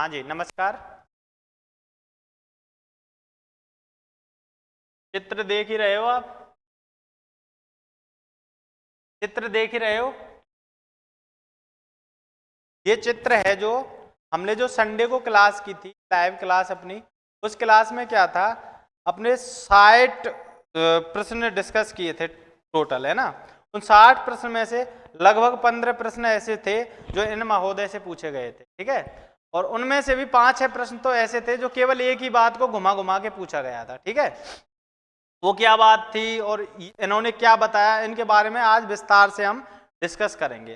हाँ जी, नमस्कार। चित्र देख ही रहे हो आप? चित्र देख ही रहे हो? ये चित्र है जो हमने जो संडे को क्लास की थी, लाइव क्लास अपनी, उस क्लास में क्या था, अपने 60 प्रश्न डिस्कस किए थे टोटल, है ना। उन 60 प्रश्न में से लगभग 15 प्रश्न ऐसे थे जो इन महोदय से पूछे गए थे, ठीक है। और उनमें से भी 5-6 प्रश्न तो ऐसे थे जो केवल एक ही बात को घुमा घुमा के पूछा गया था, ठीक है। वो क्या बात थी और इन्होंने क्या बताया, इनके बारे में आज विस्तार से हम डिस्कस करेंगे।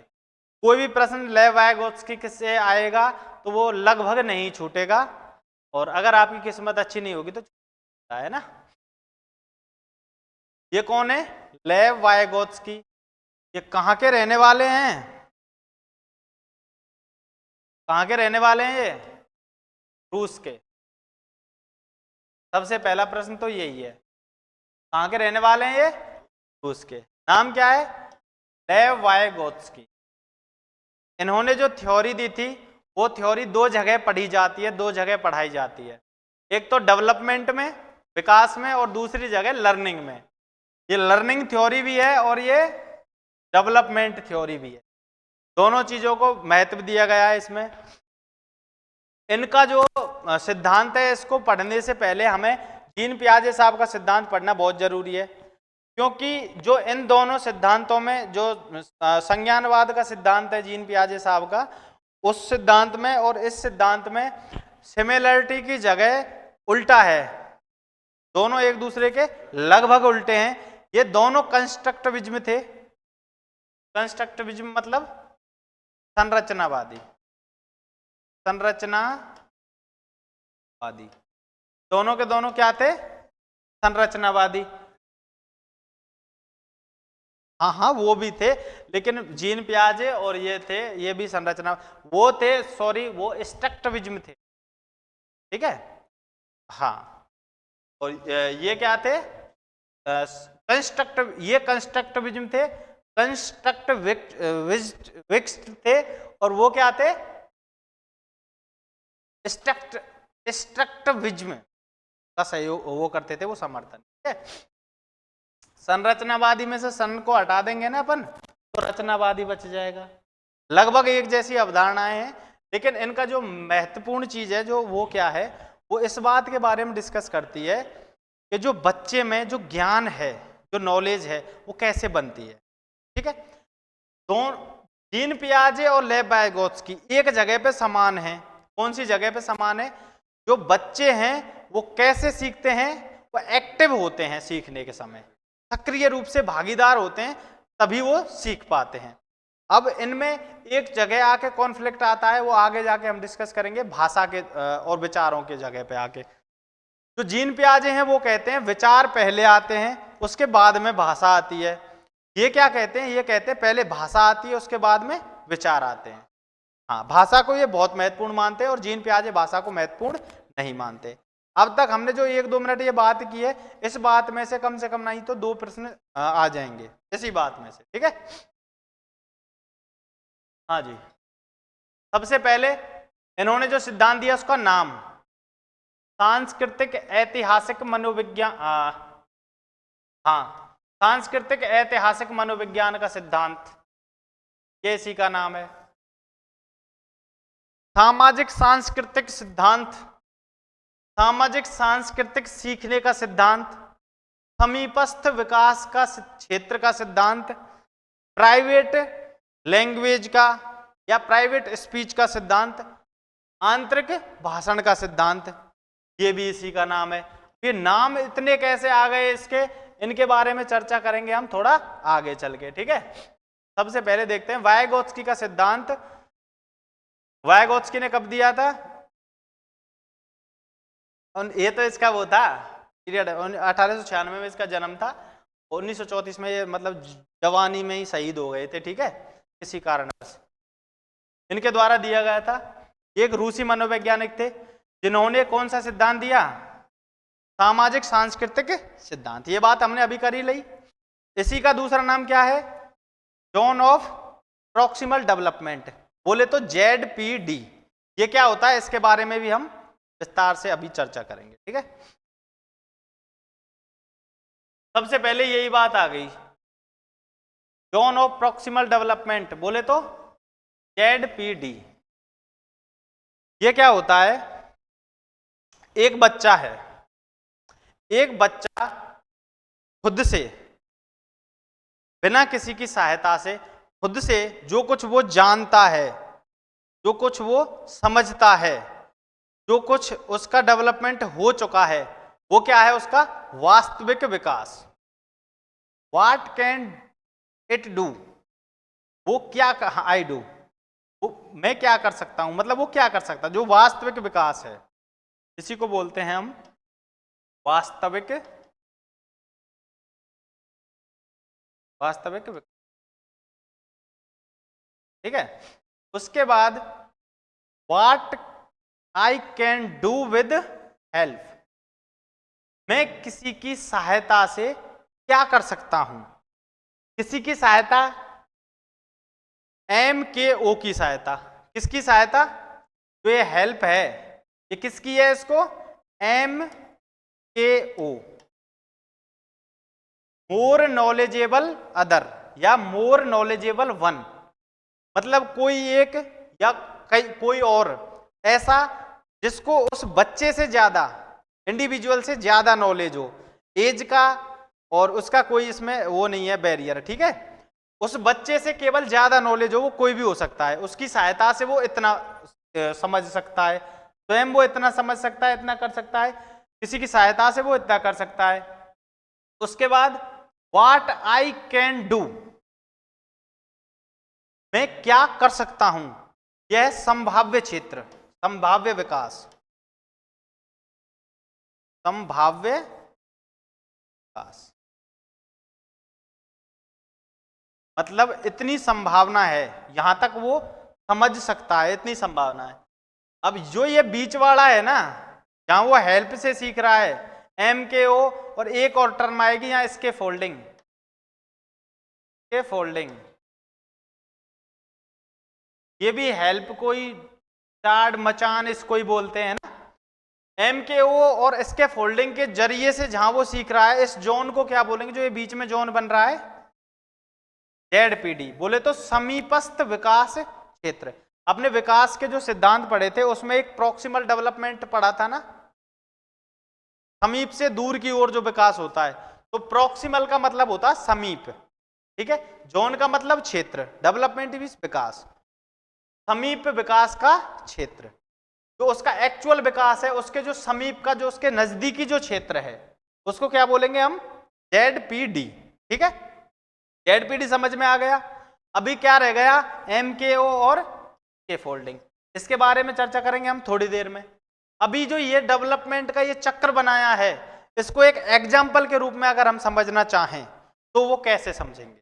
कोई भी प्रश्न लेव-वाइगोत्स्की से आएगा तो वो लगभग नहीं छूटेगा, और अगर आपकी किस्मत अच्छी नहीं होगी तो छूटता है ना। ये कौन है? लेव-वाइगोत्स्की। ये कहाँ के रहने वाले हैं? कहाँ के रहने वाले हैं ये? रूस के। सबसे पहला प्रश्न तो यही है, कहाँ के रहने वाले हैं ये? रूस के। नाम क्या है? लेव-वाइगोत्स्की। इन्होंने जो थ्योरी दी थी वो थ्योरी दो जगह पढ़ी जाती है, दो जगह पढ़ाई जाती है। एक तो डेवलपमेंट में, विकास में, और दूसरी जगह लर्निंग में। ये लर्निंग थ्योरी भी है और ये डेवलपमेंट थ्योरी भी है। दोनों चीजों को महत्व दिया गया है इसमें। इनका जो सिद्धांत है, इसको पढ़ने से पहले हमें जीन पियाजे साहब का सिद्धांत पढ़ना बहुत जरूरी है, क्योंकि जो इन दोनों सिद्धांतों में जो संज्ञानवाद का सिद्धांत है जीन पियाजे साहब का, उस सिद्धांत में और इस सिद्धांत में सिमिलरिटी की जगह उल्टा है। दोनों एक दूसरे के लगभग उल्टे हैं। ये दोनों कंस्ट्रक्टिविज्म थे। कंस्ट्रक्टिविज्म मतलब संरचनावादी। संरचनावादी। दोनों के दोनों क्या थे? संरचनावादी। हाँ हाँ, वो भी थे, लेकिन जीन पियाजे और ये थे, ये भी संरचना वो थे, सॉरी, वो स्ट्रक्टिविज्म थे, ठीक है। हाँ, और ये क्या थे? कंस्ट्रक्टिव, ये कंस्ट्रक्टिविज्म थे, कंस्ट्रक्टिविस्ट थे, और वो क्या थे? स्ट्रक्टिविज्म का सहयोग वो करते थे, वो समर्थन, ठीक है। संरचनावादी में से सन को हटा देंगे ना अपन, तो रचनावादी बच जाएगा। लगभग एक जैसी अवधारणाएं हैं, लेकिन इनका जो महत्वपूर्ण चीज है जो वो क्या है, वो इस बात के बारे में डिस्कस करती है कि जो बच्चे में जो ज्ञान है, जो नॉलेज है, वो कैसे बनती है, ठीक है। दोनों जीन पियाजे और लेव-वाइगोत्स्की एक जगह पे समान है। कौन सी जगह पे समान है? जो बच्चे हैं वो कैसे सीखते हैं, वो एक्टिव होते हैं, सीखने के समय सक्रिय रूप से भागीदार होते हैं, तभी वो सीख पाते हैं। अब इनमें एक जगह आके कॉन्फ्लिक्ट आता है, वो आगे जाके हम डिस्कस करेंगे, भाषा के और विचारों के जगह पे आके। जो जीन पियाजे हैं वो कहते हैं विचार पहले आते हैं, उसके बाद में भाषा आती है। ये क्या कहते हैं? ये कहते हैं पहले भाषा आती है, उसके बाद में विचार आते हैं। हाँ, भाषा को ये बहुत महत्वपूर्ण मानते हैं और जीन पियाजे भाषा को महत्वपूर्ण नहीं मानते। अब तक हमने जो 1-2 मिनट ये बात की है, इस बात में से कम नहीं तो 2 प्रश्न आ जाएंगे इसी बात में से, ठीक है। हाँ जी, सबसे पहले इन्होंने जो सिद्धांत दिया उसका नाम सांस्कृतिक ऐतिहासिक मनोविज्ञान, हाँ, सांस्कृतिक ऐतिहासिक मनोविज्ञान का सिद्धांत, ये इसी का नाम है। सामाजिक सांस्कृतिक सिद्धांत, सामाजिक सांस्कृतिक सीखने का सिद्धांत, समीपस्थ विकास का क्षेत्र का सिद्धांत, प्राइवेट लैंग्वेज का या प्राइवेट स्पीच का सिद्धांत, आंतरिक भाषण का सिद्धांत, ये भी इसी का नाम है। ये नाम इतने कैसे आ गए इसके, इनके बारे में चर्चा करेंगे हम थोड़ा आगे चल के, ठीक है। सबसे पहले देखते हैं वाइगोत्स्की का सिद्धांत। वाइगोत्स्की ने कब दिया था? ये तो इसका वो था पीरियड, 1896 में इसका जन्म था, 1934 में ये मतलब जवानी में ही शहीद हो गए थे, ठीक है, किसी कारणवश। इनके द्वारा दिया गया था। एक रूसी मनोवैज्ञानिक थे जिन्होंने कौन सा सिद्धांत दिया? सामाजिक सांस्कृतिक सिद्धांत। ये बात हमने अभी कर ही ली। इसी का दूसरा नाम क्या है? जोन ऑफ प्रॉक्सिमल डेवलपमेंट, बोले तो ZPD। ये क्या होता है इसके बारे में भी हम विस्तार से अभी चर्चा करेंगे, ठीक है। सबसे पहले यही बात आ गई, जोन ऑफ प्रॉक्सिमल डेवलपमेंट बोले तो ZPD। ये क्या होता है, एक बच्चा है, एक बच्चा खुद से बिना किसी की सहायता से खुद से जो कुछ वो जानता है, जो कुछ वो समझता है, जो कुछ उसका डेवलपमेंट हो चुका है, वो क्या है उसका वास्तविक विकास। व्हाट कैन इट डू, वो क्या आई डू, वो मैं क्या कर सकता हूं, मतलब वो क्या कर सकता है, जो वास्तविक विकास है, इसी को बोलते हैं हम वास्तविक विकास, ठीक है। उसके बाद what I can do with help, मैं किसी की सहायता से क्या कर सकता हूं, किसी की सहायता, MKO की सहायता, किसकी सहायता, जो ये हेल्प है ये किसकी है, इसको MKO, मोर नॉलेजेबल अदर या मोर नॉलेजेबल वन, मतलब कोई एक या कोई और ऐसा जिसको उस बच्चे से ज्यादा, इंडिविजुअल से ज्यादा नॉलेज हो, एज का और उसका कोई इसमें वो नहीं है बैरियर, ठीक है। उस बच्चे से केवल ज्यादा नॉलेज हो, वो कोई भी हो सकता है, उसकी सहायता से वो इतना समझ सकता है, स्वयं वो इतना समझ सकता है, इतना कर सकता है, किसी की सहायता से वो इतना कर सकता है। उसके बाद व्हाट आई कैन डू, मैं क्या कर सकता हूं, यह संभाव्य क्षेत्र, संभाव्य विकास, संभाव्य विकास मतलब इतनी संभावना है, यहां तक वो समझ सकता है, इतनी संभावना है। अब जो ये बीच वाला है ना, जहां वो हेल्प से सीख रहा है, MKO, और एक और टर्म आएगी यहां इसके फोल्डिंग, ये भी हेल्प कोई टाड मचान इसको ही बोलते हैं ना। MKO और इसके फोल्डिंग के जरिए से जहां वो सीख रहा है, इस जोन को क्या बोलेंगे, जो ये बीच में जोन बन रहा है, ZPD, बोले तो समीपस्थ विकास क्षेत्र। अपने विकास के जो सिद्धांत पढ़े थे उसमें एक प्रॉक्सिमल डेवलपमेंट पढ़ा था ना, समीप से दूर की ओर जो विकास होता है, तो प्रॉक्सिमल का मतलब होता है समीप, ठीक है। जोन का मतलब क्षेत्र, डेवलपमेंट भी विकास, समीप विकास का क्षेत्र, जो उसका एक्चुअल विकास है, उसके जो समीप का, जो उसके नजदीकी जो क्षेत्र है, उसको क्या बोलेंगे हम, ZPD, ठीक है। ZPD समझ में आ गया। अभी क्या रह गया, MKO और के फोल्डिंग, इसके बारे में चर्चा करेंगे हम थोड़ी देर में। अभी जो ये डेवलपमेंट का ये चक्र बनाया है, इसको एक एग्जाम्पल के रूप में अगर हम समझना चाहें तो वो कैसे समझेंगे,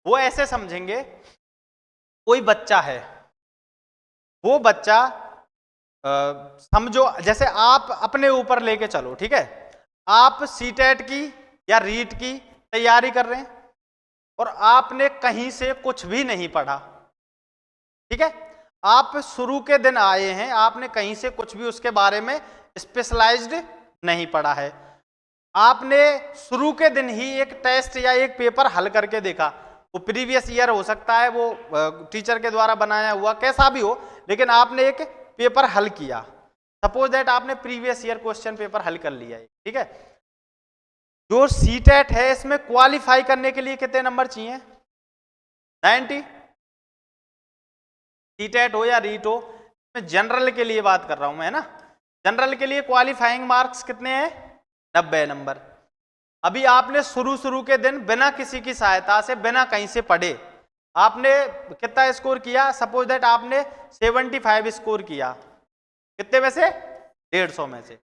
वो ऐसे समझेंगे, कोई बच्चा है, वो बच्चा समझो जैसे आप अपने ऊपर लेके चलो, ठीक है। आप CTET की या रीट की तैयारी कर रहे हैं और आपने कहीं से कुछ भी नहीं पढ़ा, ठीक है। आप शुरू के दिन आए हैं, आपने कहीं से कुछ भी उसके बारे में स्पेशलाइज्ड नहीं पढ़ा है, आपने शुरू के दिन ही एक टेस्ट या एक पेपर हल करके देखा, वो प्रीवियस ईयर हो सकता है, वो टीचर के द्वारा बनाया हुआ, कैसा भी हो, लेकिन आपने एक पेपर हल किया, सपोज दैट आपने प्रीवियस ईयर क्वेश्चन पेपर हल कर लिया है, ठीक है। जो CTET है इसमें क्वालिफाई करने के लिए कितने नंबर चाहिए, 90, CTET हो या रीट हो, मैं जनरल के लिए बात कर रहा हूं मैं, है ना। जनरल के लिए क्वालिफाइंग मार्क्स कितने हैं, 90 नंबर। अभी आपने शुरू के दिन बिना किसी की सहायता से, बिना कहीं से पढ़े, आपने कितना स्कोर किया, सपोज दैट आपने 75 स्कोर किया, कितने में से, 150 में से।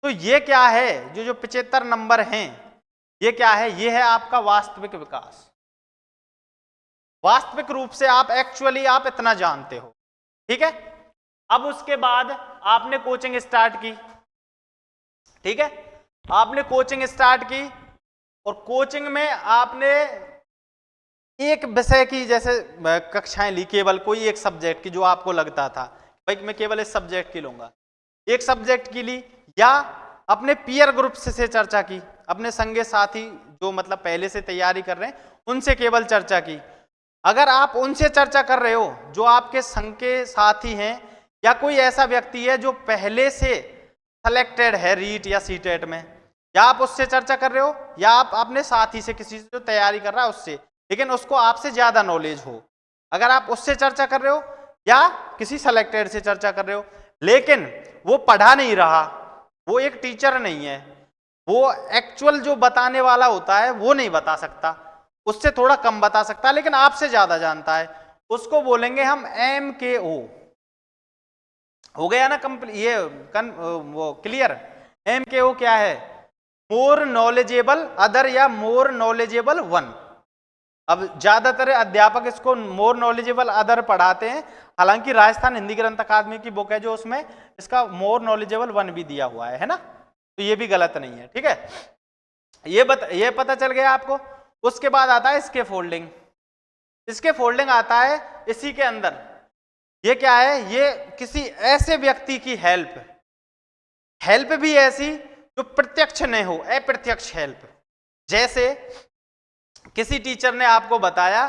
तो ये क्या है, जो 75 नंबर हैं, ये क्या है, ये है आपका वास्तविक विकास। वास्तविक रूप से आप एक्चुअली आप इतना जानते हो, ठीक है। अब उसके बाद आपने कोचिंग स्टार्ट की, ठीक है, आपने कोचिंग स्टार्ट की और कोचिंग में आपने एक विषय की जैसे कक्षाएं ली, केवल कोई एक सब्जेक्ट की, जो आपको लगता था भाई मैं केवल इस सब्जेक्ट की लूंगा, एक सब्जेक्ट की ली, या अपने पीयर ग्रुप से चर्चा की, अपने संगे साथी जो मतलब पहले से तैयारी कर रहे हैं उनसे केवल चर्चा की। अगर आप उनसे चर्चा कर रहे हो जो आपके संग के साथी हैं, या कोई ऐसा व्यक्ति है जो पहले से सेलेक्टेड है रीट या सीटेट में, या आप उससे चर्चा कर रहे हो, या आप अपने साथी से किसी से जो तैयारी कर रहा है उससे, लेकिन उसको आपसे ज्यादा नॉलेज हो, अगर आप उससे चर्चा कर रहे हो या किसी सेलेक्टेड से चर्चा कर रहे हो, लेकिन वो पढ़ा नहीं रहा, वो एक टीचर नहीं है, वो एक्चुअल जो बताने वाला होता है वो नहीं बता सकता, उससे थोड़ा कम बता सकता है लेकिन आपसे ज्यादा जानता है, उसको बोलेंगे हम MKO। हो गया ना वो क्लियर? MKO क्या है? मोर नॉलेजेबल अदर या मोर नॉलेजेबल वन। अब ज्यादातर अध्यापक इसको मोर नॉलेजेबल अदर पढ़ाते हैं, हालांकि राजस्थान हिंदी ग्रंथ अकादमी की बुक है जो उसमें इसका मोर नॉलेजेबल वन भी दिया हुआ है ना, तो ये भी गलत नहीं है, ठीक है। ये पता चल गया आपको। उसके बाद आता है इसके फोल्डिंग। इसके फोल्डिंग आता है इसी के अंदर। ये क्या है? ये किसी ऐसे व्यक्ति की हेल्प भी ऐसी जो प्रत्यक्ष नहीं हो, अप्रत्यक्ष हेल्प। जैसे किसी टीचर ने आपको बताया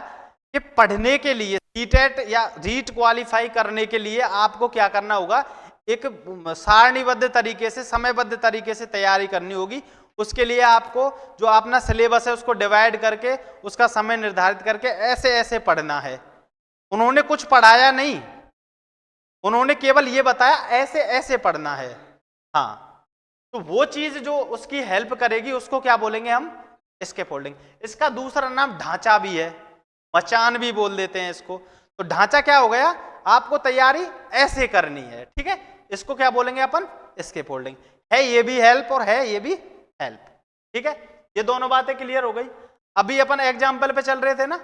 कि पढ़ने के लिए सीटेट या रीट क्वालिफाई करने के लिए आपको क्या करना होगा, एक सारणीबद्ध तरीके से, समयबद्ध तरीके से तैयारी करनी होगी। उसके लिए आपको जो अपना सिलेबस है उसको डिवाइड करके उसका समय निर्धारित करके ऐसे ऐसे पढ़ना है। उन्होंने कुछ पढ़ाया नहीं, उन्होंने केवल ये बताया ऐसे ऐसे पढ़ना है। हाँ, तो वो चीज जो उसकी हेल्प करेगी उसको क्या बोलेंगे हम? स्कैफोल्डिंग। इसका दूसरा नाम ढांचा भी है, मचान भी बोल देते हैं इसको। तो ढांचा क्या हो गया? आपको तैयारी ऐसे करनी है, ठीक है, इसको क्या बोलेंगे अपन? स्कैफोल्डिंग। है ये भी हेल्प और है ये भी हेल्प, ठीक है। ये दोनों बातें क्लियर हो गई। अभी अपन एग्जाम्पल पे चल रहे थे ना,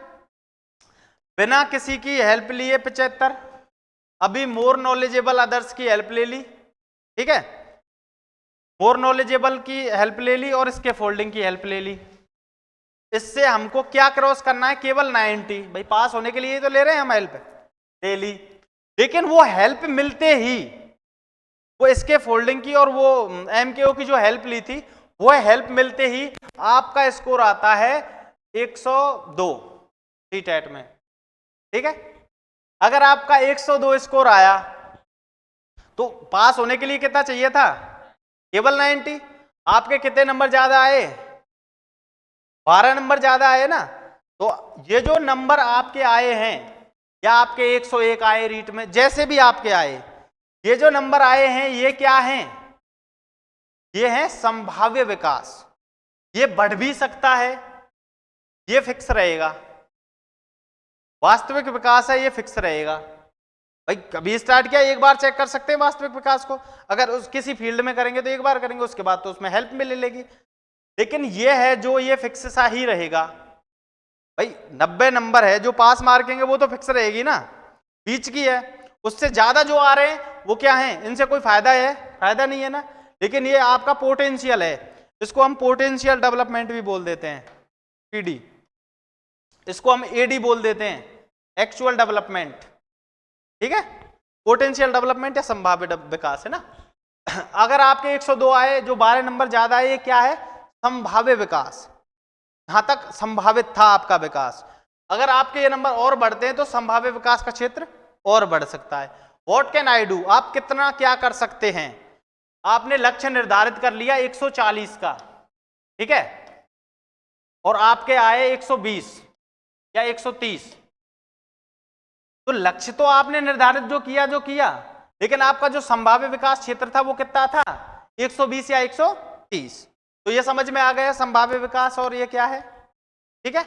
बिना किसी की हेल्प लिए 75, अभी मोर नॉलेजेबल अदर्स की हेल्प ले ली, ठीक है, मोर नॉलेजेबल की हेल्प ले ली और स्कैफोल्डिंग की हेल्प ले ली। इससे हमको क्या क्रॉस करना है? केवल 90। भाई पास होने के लिए तो ले रहे हैं हम, हेल्प ले ली, लेकिन वो हेल्प मिलते ही, वो स्कैफोल्डिंग की और वो MKO की जो हेल्प ली थी, वो हेल्प मिलते ही आपका स्कोर आता है 102 सीटेट में, ठीक है। अगर आपका 102 स्कोर आया तो पास होने के लिए कितना चाहिए था? केवल 90। आपके कितने नंबर ज्यादा आए? 12 नंबर ज्यादा आए ना। तो ये जो नंबर आपके आए हैं, या आपके 101 आए रीट में, जैसे भी आपके आए, ये जो नंबर आए हैं ये क्या हैं? ये है संभाव्य विकास। ये बढ़ भी सकता है, ये फिक्स रहेगा। वास्तविक विकास है, ये फिक्स रहेगा। भाई कभी स्टार्ट किया, एक बार चेक कर सकते हैं वास्तविक विकास को। अगर उस किसी फील्ड में करेंगे तो एक बार करेंगे, उसके बाद तो उसमें हेल्प मिल लेगी। लेकिन ये है जो ये फिक्स सा ही रहेगा। भाई 90 नंबर है, जो पास मार्केंगे वो तो फिक्स रहेगी ना, बीच की है। उससे ज्यादा जो आ रहे हैं वो क्या है? इनसे कोई फायदा है? फायदा नहीं है ना। लेकिन ये आपका पोटेंशियल है, इसको हम पोटेंशियल डेवलपमेंट भी बोल देते हैं, PD। इसको हम AD बोल देते हैं, एक्चुअल डेवलपमेंट, ठीक है। पोटेंशियल डेवलपमेंट या संभाव्य विकास है ना। अगर आपके 102 आए, जो 12 नंबर ज्यादा आए, ये क्या है? संभाव्य विकास। यहां तक संभावित था आपका विकास। अगर आपके ये नंबर और बढ़ते हैं तो संभाव्य विकास का क्षेत्र और बढ़ सकता है। What can I do? आप कितना क्या कर सकते हैं? आपने लक्ष्य निर्धारित कर लिया 140 का, ठीक है, और आपके आए 120 या 130। तो लक्ष्य तो आपने निर्धारित जो किया, लेकिन आपका जो संभाव्य विकास क्षेत्र था वो कितना था? 120 या 130। तो ये समझ में आ गया संभाव्य विकास और ये क्या है, ठीक है।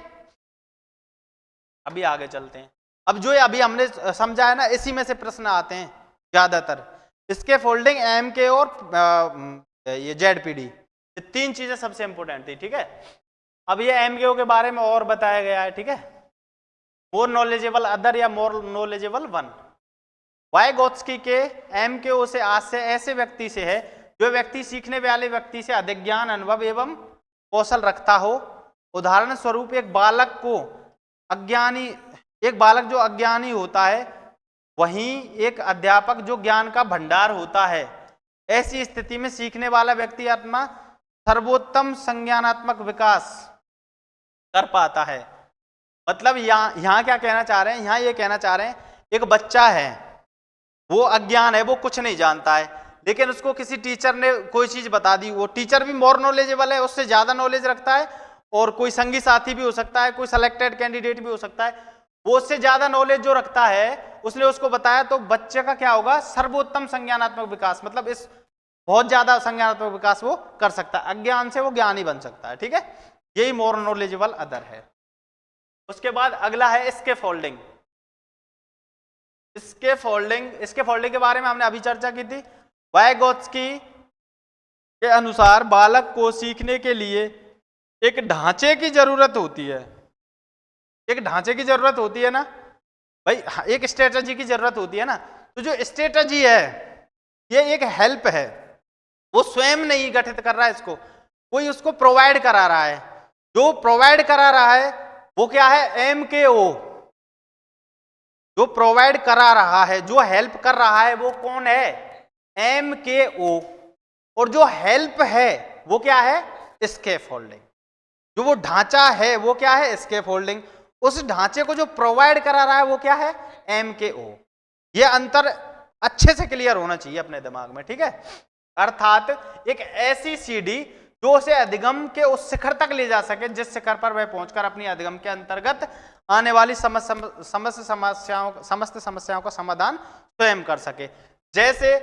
अभी आगे चलते हैं। अब जो अभी हमने समझा है ना, इसी में से प्रश्न आते हैं ज्यादातर। इसके फोल्डिंग MK और ये ZPD, ये तीन चीजें सबसे इंपॉर्टेंट थी, ठीक है। अब ये MKO के बारे में और बताया गया है, ठीक है। मोर नॉलेजेबल अदर या मोर नॉलेजेबल वन। वाइगोत्स्की के MKO से आज से ऐसे व्यक्ति से है जो व्यक्ति सीखने वाले व्यक्ति से अधिक ज्ञान, अनुभव एवं कौशल रखता हो। उदाहरण स्वरूप एक बालक जो अज्ञानी होता है वहीं एक अध्यापक जो ज्ञान का भंडार होता है, ऐसी स्थिति में सीखने वाला व्यक्ति अपना सर्वोत्तम संज्ञानात्मक विकास कर पाता है। मतलब यहाँ क्या कहना चाह रहे हैं, यहाँ ये कहना चाह रहे हैं एक बच्चा है, वो अज्ञान है, वो कुछ नहीं जानता है, लेकिन उसको किसी टीचर ने कोई चीज बता दी, वो टीचर भी मोर नॉलेजेबल है, उससे ज्यादा नॉलेज रखता है, और कोई संगी साथी भी हो सकता है, कोई सिलेक्टेड कैंडिडेट भी हो सकता है, वो उससे ज्यादा नॉलेज जो रखता है उसने उसको बताया, तो बच्चे का क्या होगा, सर्वोत्तम संज्ञानात्मक विकास, मतलब इस बहुत ज्यादा संज्ञानात्मक विकास वो कर सकता है, अज्ञान से वो ज्ञानी बन सकता है। ठीक है, यही मोर नॉलेजेबल अदर है। उसके बाद अगला है स्कैफोल्डिंग। स्कैफोल्डिंग के बारे में हमने अभी चर्चा की थी। वाइगोत्स्की के अनुसार बालक को सीखने के लिए एक ढांचे की जरूरत होती है। एक ढांचे की जरूरत होती है ना भाई, एक स्ट्रेटजी की जरूरत होती है ना। तो जो स्ट्रेटजी है ये एक हेल्प है, वो स्वयं नहीं गठित कर रहा है इसको, कोई उसको प्रोवाइड करा रहा है। जो प्रोवाइड करा रहा है वो क्या है, MKO। जो प्रोवाइड करा रहा है, जो हेल्प कर रहा है वो कौन है, MKO। और जो हेल्प है वो क्या है, स्कैफोल्डिंग। जो वो ढांचा है वो क्या है, स्कैफोल्डिंग। उस ढांचे को जो प्रोवाइड करा रहा है वो क्या है, MKO। ये अंतर अच्छे से क्लियर होना चाहिए अपने दिमाग में। ठीक है, अर्थात एक ऐसी सीढ़ी जो उसे अधिगम के उस शिखर तक ले जा सके जिस शिखर पर वह पहुंचकर अपनी अधिगम के अंतर्गत आने वाली समस्त समस्याओं का समाधान स्वयं कर सके। जैसे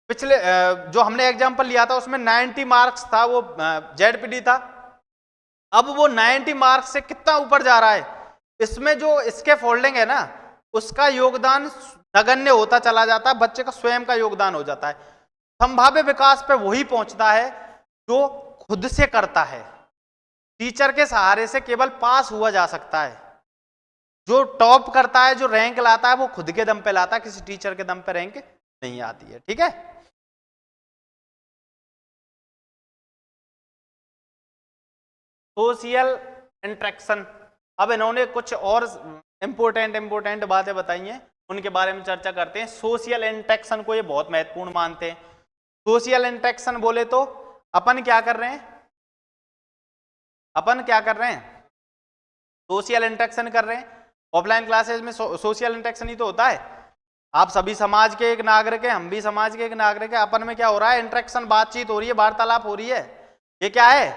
पिछले जो हमने एग्जाम्पल लिया था उसमें 90 मार्क्स था, वो ZPD था। अब वो 90 मार्क्स से कितना ऊपर जा रहा है, इसमें जो स्कैफोल्डिंग है ना उसका योगदान नगण्य होता चला जाता है, बच्चे का स्वयं का योगदान हो जाता है। संभाव्य विकास पे वही पहुंचता है जो खुद से करता है। टीचर के सहारे से केवल पास हुआ जा सकता है। जो टॉप करता है, जो रैंक लाता है, वो खुद के दम पे लाता है, किसी टीचर के दम पे रैंक नहीं आती है। ठीक है, सोशल इंटरेक्शन। अब इन्होंने कुछ और इंपोर्टेंट बातें बताई हैं, उनके बारे में चर्चा करते हैं। सोशल इंटरेक्शन को ये बहुत महत्वपूर्ण मानते हैं। सोशल इंटरेक्शन बोले तो अपन क्या कर रहे हैं, सोशल इंटरेक्शन कर रहे हैं। ऑफलाइन क्लासेज में सोशल इंटरेक्शन ही तो होता है। आप सभी समाज के एक नागरिक हैं, हम भी समाज के एक नागरिक हैं, अपन में क्या हो रहा है, इंटरेक्शन, बातचीत हो रही है, वार्तालाप हो रही है, ये क्या है,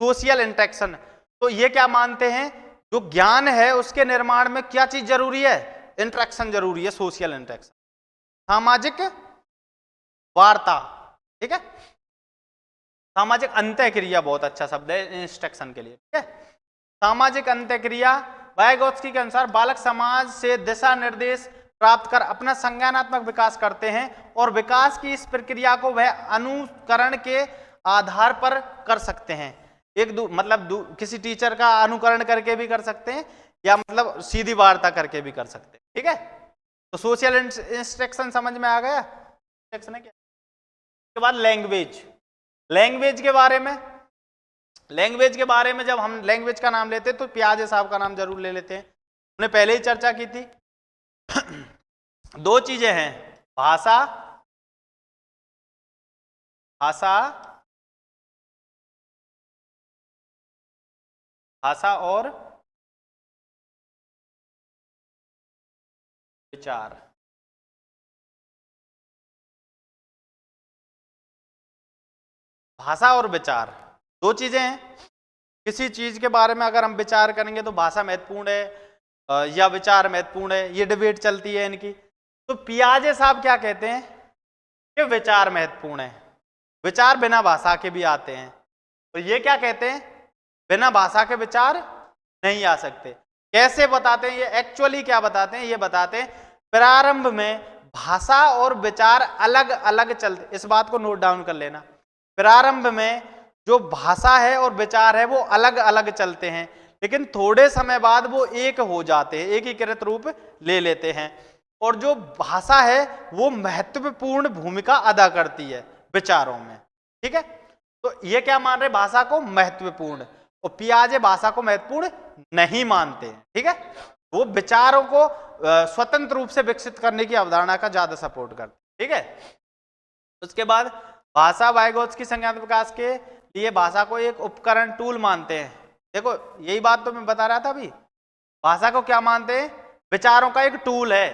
सोशल इंटरेक्शन। तो ये क्या मानते हैं, जो ज्ञान है उसके निर्माण में क्या चीज जरूरी है, इंटरेक्शन जरूरी है, सोशल इंटरेक्शन, सामाजिक वार्ता। ठीक है, सामाजिक अंतःक्रिया बहुत अच्छा शब्द है इंस्ट्रक्शन के लिए। ठीक है, सामाजिक अंतःक्रिया। वाइगोत्स्की के अनुसार बालक समाज से दिशा निर्देश प्राप्त कर अपना संज्ञानात्मक विकास करते हैं, और विकास की इस प्रक्रिया को वह अनुकरण के आधार पर कर सकते हैं। किसी टीचर का अनुकरण करके भी कर सकते हैं, या मतलब सीधी वार्ता करके भी कर सकते हैं। ठीक है, तो सोशल इंस्ट्रक्शन समझ में आ गया। इंस्ट्रक्शन है क्या। उसके बाद लैंग्वेज के बारे में जब हम लैंग्वेज का नाम लेते हैं तो पियाजे साहब का नाम जरूर ले लेते हैं। हमने पहले ही चर्चा की थी। दो चीजें हैं, भाषा और विचार। भाषा और विचार दो चीजें हैं। किसी चीज के बारे में अगर हम विचार करेंगे तो भाषा महत्वपूर्ण है या विचार महत्वपूर्ण है, ये डिबेट चलती है इनकी। तो पियाजे साहब क्या कहते हैं कि विचार महत्वपूर्ण है, विचार बिना भाषा के भी आते हैं। तो ये क्या कहते हैं, बिना भाषा के विचार नहीं आ सकते। कैसे बताते हैं ये, एक्चुअली क्या बताते हैं, ये बताते हैं प्रारंभ में भाषा और विचार अलग अलग चलते। इस बात को नोट डाउन कर लेना, प्रारंभ में जो भाषा है और विचार है वो अलग अलग चलते हैं, लेकिन थोड़े समय बाद वो एक हो जाते हैं, एकीकृत रूप ले लेते हैं। और जो भाषा है वो महत्वपूर्ण भूमिका अदा करती है विचारों में। ठीक है, तो ये क्या मान रहे, भाषा को महत्वपूर्ण, और पियाजे भाषा को महत्वपूर्ण नहीं मानते हैं। ठीक है, वो विचारों को स्वतंत्र रूप से विकसित करने की अवधारणा का ज्यादा सपोर्ट करते, ठीक है। उसके बाद भाषा वाइगोत्स्की संज्ञानात्मक विकास के लिए भाषा को एक उपकरण, टूल मानते हैं। देखो यही बात तो मैं बता रहा था अभी, भाषा को क्या मानते हैं, विचारों का एक टूल है।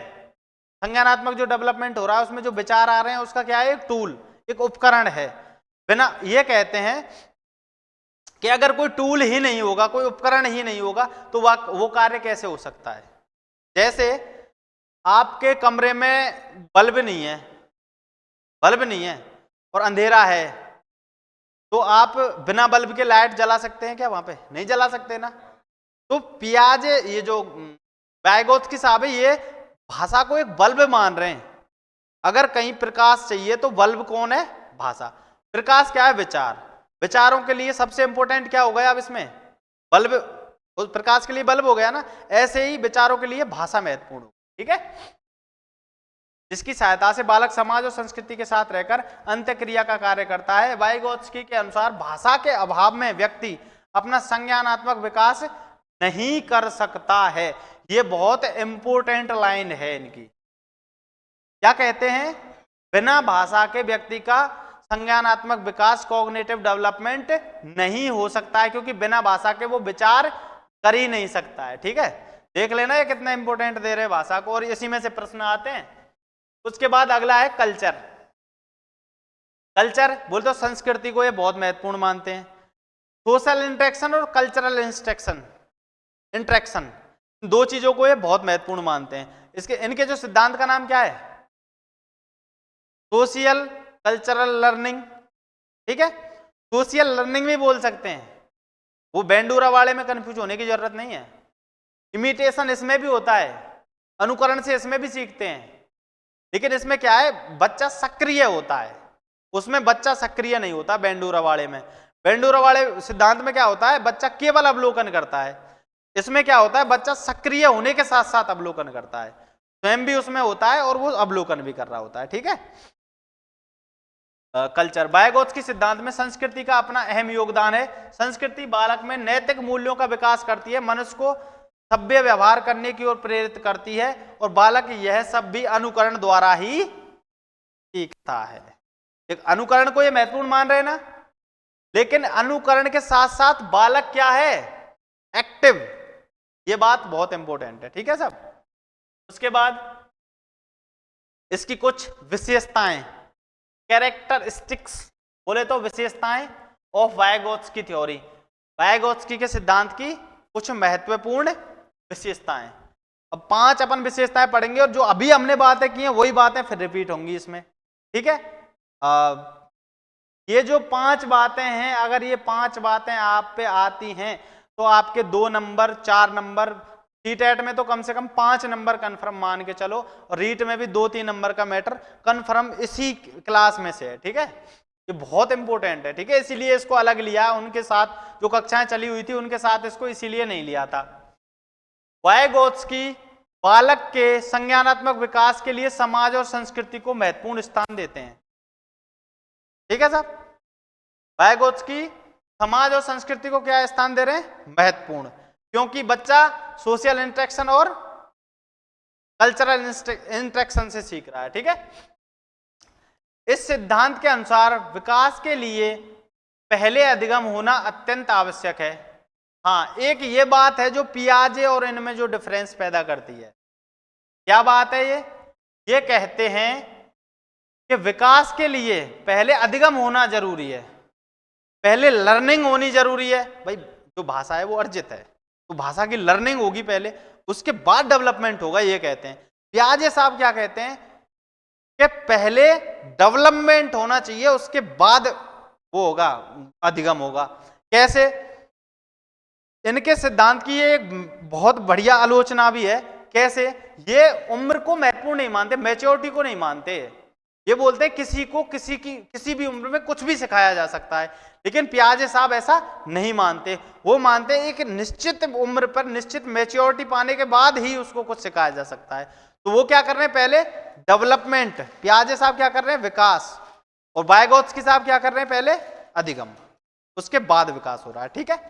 संज्ञानात्मक जो डेवलपमेंट हो रहा है उसमें जो विचार आ रहे हैं उसका क्या है, एक टूल, एक उपकरण है। बिना, ये कहते हैं कि अगर कोई टूल ही नहीं होगा, कोई उपकरण ही नहीं होगा तो वो कार्य कैसे हो सकता है। जैसे आपके कमरे में बल्ब नहीं है, बल्ब नहीं है और अंधेरा है, तो आप बिना बल्ब के लाइट जला सकते हैं क्या? वहां पे नहीं जला सकते ना। तो पियाजे, ये जो वाइगोत्स्की साहब है, ये भाषा को एक बल्ब मान रहे हैं। अगर कहीं प्रकाश चाहिए तो बल्ब कौन है? भाषा। प्रकाश क्या है? विचार। विचारों के लिए सबसे इंपॉर्टेंट क्या हो गया अब इसमें? बल्ब। प्रकाश के लिए बल्ब हो गया ना, ऐसे ही विचारों के लिए भाषा महत्वपूर्ण हो, ठीक है। जिसकी सहायता से बालक समाज और संस्कृति के साथ रहकर अंत्यक्रिया का कार्य करता है। वाइगोत्स्की के अनुसार भाषा के अभाव में व्यक्ति अपना संज्ञानात्मक विकास नहीं कर सकता है। ये बहुत इंपॉर्टेंट लाइन है इनकी। क्या कहते हैं? बिना भाषा के व्यक्ति का संज्ञानात्मक विकास, कॉग्निटिव डेवलपमेंट नहीं हो सकता है, क्योंकि बिना भाषा के वो विचार कर ही नहीं सकता है, ठीक है। देख लेना ये कितना इंपॉर्टेंट दे रहे हैं भाषा को, और इसी में से प्रश्न आते हैं। उसके बाद अगला है कल्चर। कल्चर बोलते हो संस्कृति को ये बहुत महत्वपूर्ण मानते हैं। सोशल इंटरेक्शन और कल्चरल इंटरेक्शन, दो चीजों को ये बहुत महत्वपूर्ण मानते हैं। इनके जो सिद्धांत का नाम क्या है? सोशियल कल्चरल लर्निंग, ठीक है। सोशियल लर्निंग भी बोल सकते हैं। वो बेंडूरा वाले में कंफ्यूज होने की जरूरत नहीं है। इमिटेशन इसमें भी होता है, अनुकरण से इसमें भी सीखते हैं, लेकिन इसमें क्या है, बच्चा सक्रिय होता है, उसमें बच्चा सक्रिय नहीं होता। बेंडूरा वाले में, बेंडूरा वाले सिद्धांत में क्या होता है, बच्चा केवल अवलोकन करता है। इसमें क्या होता है, बच्चा सक्रिय होने के साथ साथ अवलोकन करता है, स्वयं भी उसमें होता है और वो अवलोकन भी कर रहा होता है, ठीक है। कल्चर, वाइगोत्स्की सिद्धांत में संस्कृति का अपना अहम योगदान है। संस्कृति बालक में नैतिक मूल्यों का विकास करती है, मनुष्य को सभ्य व्यवहार करने की ओर प्रेरित करती है, और बालक यह सब भी अनुकरण द्वारा ही सीखता है। एक अनुकरण को ये महत्वपूर्ण मान रहे हैं ना, लेकिन अनुकरण के साथ साथ बालक क्या है, एक्टिव। ये बात बहुत इंपॉर्टेंट है, ठीक है सब। उसके बाद इसकी कुछ विशेषताएं, कैरेक्टरिस्टिक्स बोले तो विशेषताएं ऑफ वाइगोत्स्की थ्योरी, वाइगोत्स्की के सिद्धांत की कुछ महत्वपूर्ण विशेषताएं। अब 5 अपन विशेषताएं पढ़ेंगे, और जो अभी हमने बातें की हैं वही बातें फिर रिपीट होंगी इसमें, ठीक है। ये जो 5 बातें हैं, अगर ये 5 बातें आप पे आती हैं तो आपके 2 नंबर 4 नंबर, टीटेट में तो कम से कम 5 नंबर कंफर्म मान के चलो, और रीट में भी 2-3 नंबर का मैटर कंफर्म इसी क्लास में से है, ठीक है। ये बहुत इंपॉर्टेंट है, ठीक है, इसीलिए इसको अलग लिया। उनके साथ जो कक्षाएं चली हुई थी उनके साथ इसको इसीलिए नहीं लिया था। वाइगोत्स्की बालक के संज्ञानात्मक विकास के लिए समाज और संस्कृति को महत्वपूर्ण स्थान देते हैं, ठीक है साहब। वाइगोत्स्की समाज और संस्कृति को क्या स्थान दे रहे हैं? महत्वपूर्ण, क्योंकि बच्चा सोशल इंटरेक्शन और कल्चरल इंटरेक्शन से सीख रहा है, ठीक है। इस सिद्धांत के अनुसार विकास के लिए पहले अधिगम होना अत्यंत आवश्यक है। हाँ, एक ये बात है जो पियाजे और इनमें जो डिफरेंस पैदा करती है। क्या बात है ये कहते हैं कि विकास के लिए पहले अधिगम होना जरूरी है, पहले लर्निंग होनी जरूरी है। भाई जो भाषा है वो अर्जित है, तो भाषा की लर्निंग होगी पहले, उसके बाद डेवलपमेंट होगा, ये कहते हैं। पियाजे साहब क्या कहते हैं कि पहले डेवलपमेंट होना चाहिए, उसके बाद वो होगा, अधिगम होगा। कैसे? इनके सिद्धांत की ये एक बहुत बढ़िया आलोचना भी है। कैसे? ये उम्र को महत्वपूर्ण नहीं मानते, मैच्योरिटी को नहीं मानते। ये बोलते हैं किसी को किसी भी उम्र में कुछ भी सिखाया जा सकता है, लेकिन पियाजे साहब ऐसा नहीं मानते। वो मानते हैं एक निश्चित उम्र पर, निश्चित मैच्योरिटी पाने के बाद ही उसको कुछ सिखाया जा सकता है। तो वो क्या कर रहे हैं? पहले डेवलपमेंट। पियाजे साहब क्या कर रहे हैं? विकास। और वाइगोत्स्की साहब क्या कर रहे हैं? पहले अधिगम, उसके बाद विकास हो रहा है, ठीक है।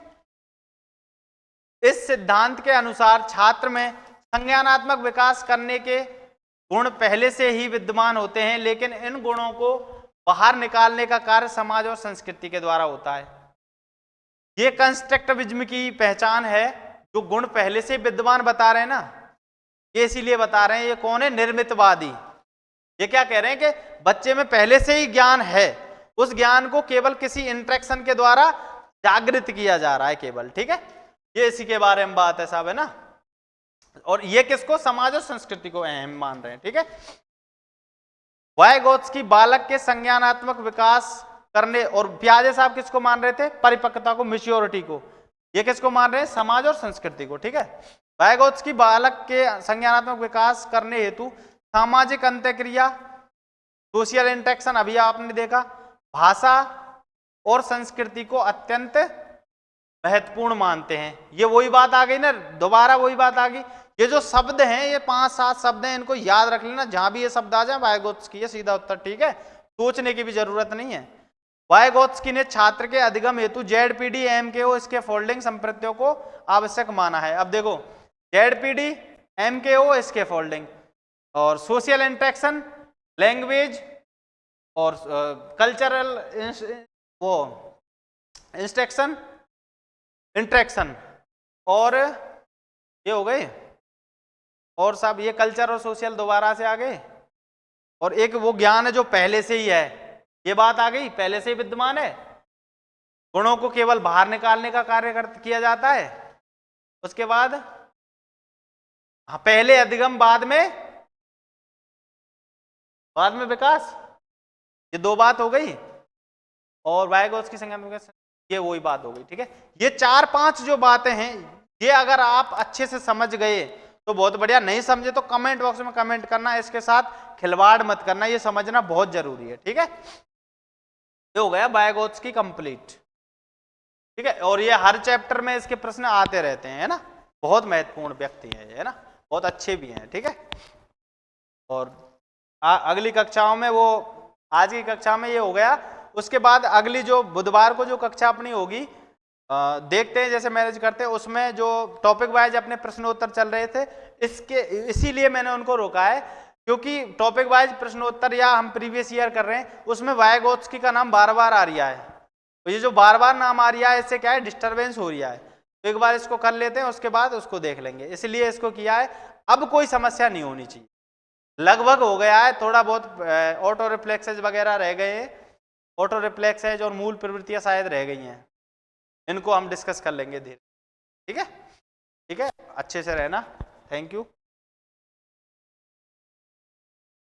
इस सिद्धांत के अनुसार छात्र में संज्ञानात्मक विकास करने के गुण पहले से ही विद्यमान होते हैं, लेकिन इन गुणों को बाहर निकालने का कार्य समाज और संस्कृति के द्वारा होता है। ये कंस्ट्रक्टिविज्म की पहचान है। जो गुण पहले से विद्यमान बता रहे हैं ना, ये इसीलिए बता रहे हैं, ये कौन है? निर्मितवादी। ये क्या कह रहे हैं कि बच्चे में पहले से ही ज्ञान है, उस ज्ञान को केवल किसी इंटरेक्शन के द्वारा जागृत किया जा रहा है केवल, ठीक है। ये इसी के बारे में बात है साहब, है ना। और ये किसको? समाज और संस्कृति को अहम मान रहे हैं, ठीक है। वाइगोत्स्की बालक के संज्ञानात्मक विकास करने, और पियाजे साहब किसको मान रहे थे? परिपक्वता को, मैच्योरिटी को। ये किसको मान रहे हैं? समाज और संस्कृति को, ठीक है। वाइगोत्स्की बालक के संज्ञानात्मक विकास करने हेतु सामाजिक अंतःक्रिया, सोशल इंटरेक्शन, अभी आपने देखा, भाषा और संस्कृति को अत्यंत महत्वपूर्ण मानते हैं। ये वही बात आ गई ना, दोबारा वही बात आ गई। ये जो शब्द हैं, ये 5-7 शब्द हैं, इनको याद रख लेना, जहां भी ये शब्द आ जाए वाइगोत्स्की, ये सीधा उत्तर, ठीक है। सोचने की भी जरूरत नहीं है। वाइगोत्स्की ने छात्र के अधिगम हेतु ZPD MKO स्कैफोल्डिंग संप्रत्यों को आवश्यक माना है। अब देखो, ZPD MKO स्कैफोल्डिंग और सोशल इंटरेक्शन, लैंग्वेज और कल्चरल वो इंटरेक्शन, और ये हो गए। और साहब ये कल्चर और सोशल दोबारा से आ गए। और एक वो ज्ञान है जो पहले से ही है, ये बात आ गई, पहले से ही विद्यमान है। गुणों को केवल बाहर निकालने का कार्य किया जाता है। उसके बाद पहले अधिगम, बाद में विकास, ये 2 बात हो गई। और वाइगोत्स्की संज्ञा में ये वही बात हो गई, ठीक है। ये 4-5 जो बातें हैं, ये अगर आप अच्छे से समझ गए तो बहुत बढ़िया, नहीं समझे तो कमेंट बॉक्स में कमेंट करना, इसके साथ खिलवाड़ मत करना, ये समझना बहुत जरूरी है, ठीक है। ये हो गया वाइगोत्स्की कंप्लीट, ठीक है। और ये हर चैप्टर में इसके प्रश्न आते रहते हैं, है ना। बहुत महत्वपूर्ण व्यक्ति है ये, है ना, बहुत अच्छे भी हैं, ठीक है। और अगली कक्षाओं में, वो आज की कक्षा में ये हो गया। उसके बाद अगली जो बुधवार को जो कक्षा अपनी होगी, देखते हैं जैसे मैनेज करते हैं। उसमें जो टॉपिक वाइज अपने प्रश्नोत्तर चल रहे थे, इसीलिए मैंने उनको रोका है, क्योंकि टॉपिक वाइज प्रश्नोत्तर या हम प्रीवियस ईयर कर रहे हैं, उसमें वाइगोत्स्की का नाम बार बार आ रहा है। तो ये जो बार बार नाम आ रहा है, इससे क्या है, डिस्टर्बेंस हो रहा है। तो एक बार इसको कर लेते हैं, उसके बाद उसको देख लेंगे, इसलिए इसको किया है। अब कोई समस्या नहीं होनी चाहिए, लगभग हो गया है। थोड़ा बहुत ऑटो रिफ्लेक्सेज वगैरह रह गए हैं, ऑटो रिफ्लेक्सेज और मूल प्रवृत्तियां शायद रह गई हैं, इनको हम डिस्कस कर लेंगे धीरे, ठीक है। ठीक है, अच्छे से रहना, थैंक यू।